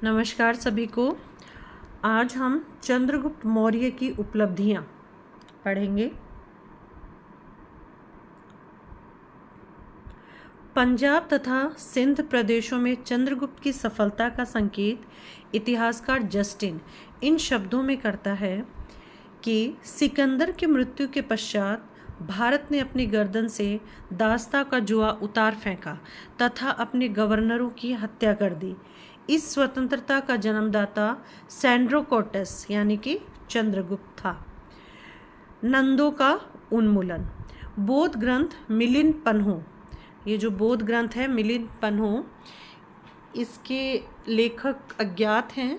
नमस्कार सभी को। आज हम चंद्रगुप्त मौर्य की उपलब्धियां पढ़ेंगे। पंजाब तथा सिंध प्रदेशों में चंद्रगुप्त की सफलता का संकेत इतिहासकार जस्टिन इन शब्दों में करता है कि सिकंदर की मृत्यु के पश्चात भारत ने अपनी गर्दन से दास्ता का जुआ उतार फेंका तथा अपने गवर्नरों की हत्या कर दी। इस स्वतंत्रता का जन्मदाता सैंड्रोकोटस यानी कि चंद्रगुप्त था। नंदों का उन्मूलन। बौद्ध ग्रंथ मिलिंद पन्हो, ये जो बौद्ध ग्रंथ है मिलिंद पन्हो, इसके लेखक अज्ञात हैं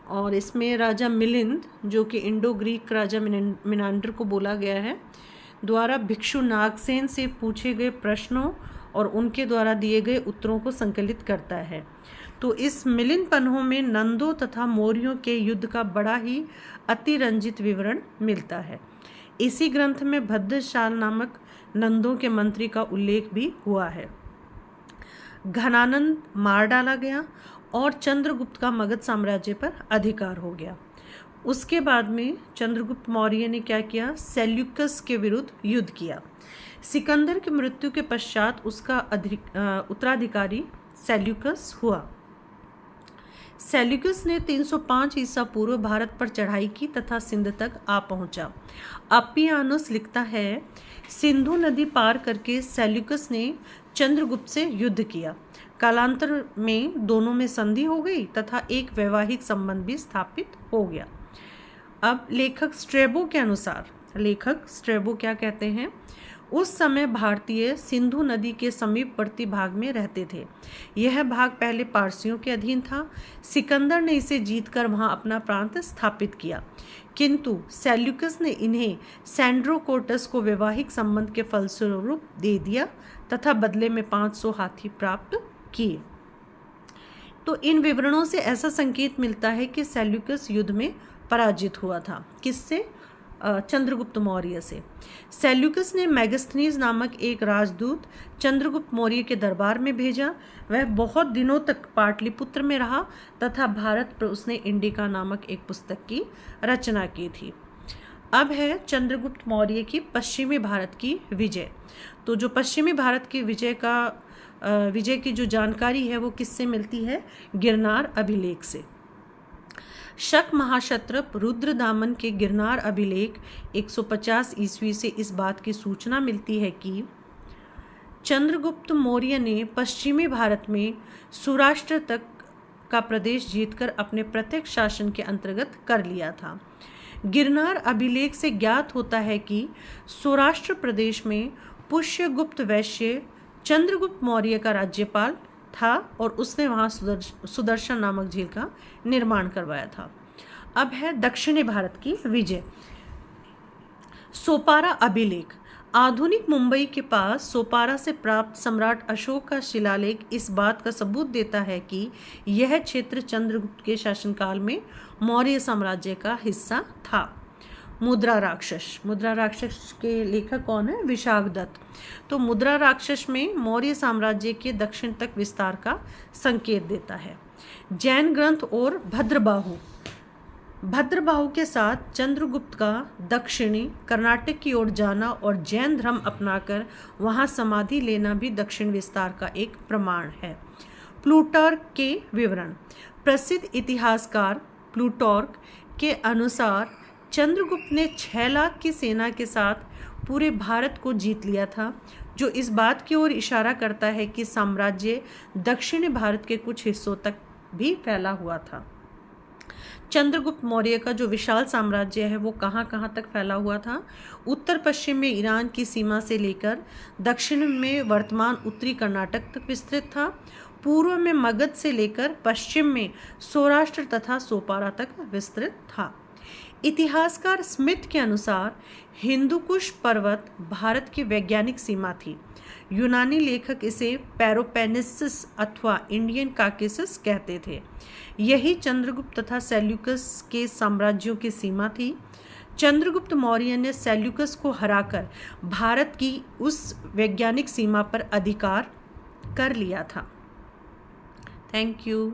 और इसमें राजा मिलिंद, जो कि इंडो ग्रीक राजा मिनांडर को बोला गया है, द्वारा भिक्षु नागसेन से पूछे गए प्रश्नों और उनके द्वारा दिए गए उत्तरों को संकलित करता है। तो इस मिलिंद पन्हो में नंदों तथा मौर्यों के युद्ध का बड़ा ही अतिरंजित विवरण मिलता है। इसी ग्रंथ में भद्रशाल नामक नंदों के मंत्री का उल्लेख भी हुआ है। घनानंद मार डाला गया और चंद्रगुप्त का मगध साम्राज्य पर अधिकार हो गया। उसके बाद में चंद्रगुप्त मौर्य ने क्या किया? सेल्यूकस के विरुद्ध युद्ध किया। सिकंदर की मृत्यु के पश्चात उसका उत्तराधिकारी सेल्यूकस हुआ। सेल्यूकस ने 305 ईसा पूर्व भारत पर चढ़ाई की तथा सिंध तक आ पहुंचा। अप्पियानुस लिखता है, सिंधु नदी पार करके सेल्यूकस ने चंद्रगुप्त से युद्ध किया। कालांतर में दोनों में संधि हो गई तथा एक वैवाहिक संबंध भी स्थापित हो गया। अब लेखक स्ट्रेबो क्या कहते हैं? उस समय भारतीय सिंधु नदी के समीपवर्ती भाग में रहते थे। यह भाग पहले पारसियों के अधीन था। सिकंदर ने इसे जीतकर वहां अपना प्रांत स्थापित किया, किंतु सेल्यूकस ने इन्हें सैंड्रोकोटस को वैवाहिक संबंध के फलस्वरूप दे दिया तथा बदले में 500 हाथी प्राप्त किए। तो इन विवरणों से ऐसा संकेत मिलता है कि सेल्यूकस युद्ध में पराजित हुआ था। किससे? चंद्रगुप्त मौर्य से। सेल्यूकस ने मैगस्थनीज नामक एक राजदूत चंद्रगुप्त मौर्य के दरबार में भेजा। वह बहुत दिनों तक पाटलिपुत्र में रहा तथा भारत पर उसने इंडिका नामक एक पुस्तक की रचना की थी। अब है चंद्रगुप्त मौर्य की पश्चिमी भारत की विजय। तो जो पश्चिमी भारत की विजय की जो जानकारी है वो किससे मिलती है? गिरनार अभिलेख से। शक महाक्षत्रप रुद्रदामन के गिरनार अभिलेख 150 ईस्वी से इस बात की सूचना मिलती है कि चंद्रगुप्त मौर्य ने पश्चिमी भारत में सौराष्ट्र तक का प्रदेश जीतकर अपने प्रत्यक्ष शासन के अंतर्गत कर लिया था। गिरनार अभिलेख से ज्ञात होता है कि सौराष्ट्र प्रदेश में पुष्यगुप्त वैश्य चंद्रगुप्त मौर्य का राज्यपाल था और उसने वहाँ सुदर्शन नामक झील का निर्माण करवाया था। अब है दक्षिणी भारत की विजय। सोपारा अभिलेख। आधुनिक मुंबई के पास सोपारा से प्राप्त सम्राट अशोक का शिलालेख इस बात का सबूत देता है कि यह क्षेत्र चंद्रगुप्त के शासनकाल में मौर्य साम्राज्य का हिस्सा था। मुद्रा राक्षस के लेखक कौन है? विशाखदत्त। तो मुद्रा राक्षस में मौर्य साम्राज्य के दक्षिण तक विस्तार का संकेत देता है। जैन ग्रंथ और भद्रबाहु के साथ चंद्रगुप्त का दक्षिणी कर्नाटक की ओर जाना और जैन धर्म अपनाकर वहां समाधि लेना भी दक्षिण विस्तार का एक प्रमाण है। प्लूटार्क के विवरण। प्रसिद्ध इतिहासकार प्लूटार्क के अनुसार चंद्रगुप्त ने 6 लाख की सेना के साथ पूरे भारत को जीत लिया था, जो इस बात की ओर इशारा करता है कि साम्राज्य दक्षिणी भारत के कुछ हिस्सों तक भी फैला हुआ था। चंद्रगुप्त मौर्य का जो विशाल साम्राज्य है वो कहाँ तक फैला हुआ था? उत्तर पश्चिम में ईरान की सीमा से लेकर दक्षिण में वर्तमान उत्तरी कर्नाटक तक विस्तृत था। पूर्व में मगध से लेकर पश्चिम में सौराष्ट्र तथा सोपारा तक विस्तृत था। इतिहासकार स्मिथ के अनुसार हिंदुकुश पर्वत भारत की वैज्ञानिक सीमा थी। यूनानी लेखक इसे पेरोपेनिसस अथवा इंडियन काकेसस कहते थे। यही चंद्रगुप्त तथा सेल्यूकस के साम्राज्यों की सीमा थी। चंद्रगुप्त मौर्य ने सेल्यूकस को हराकर भारत की उस वैज्ञानिक सीमा पर अधिकार कर लिया था। Thank you.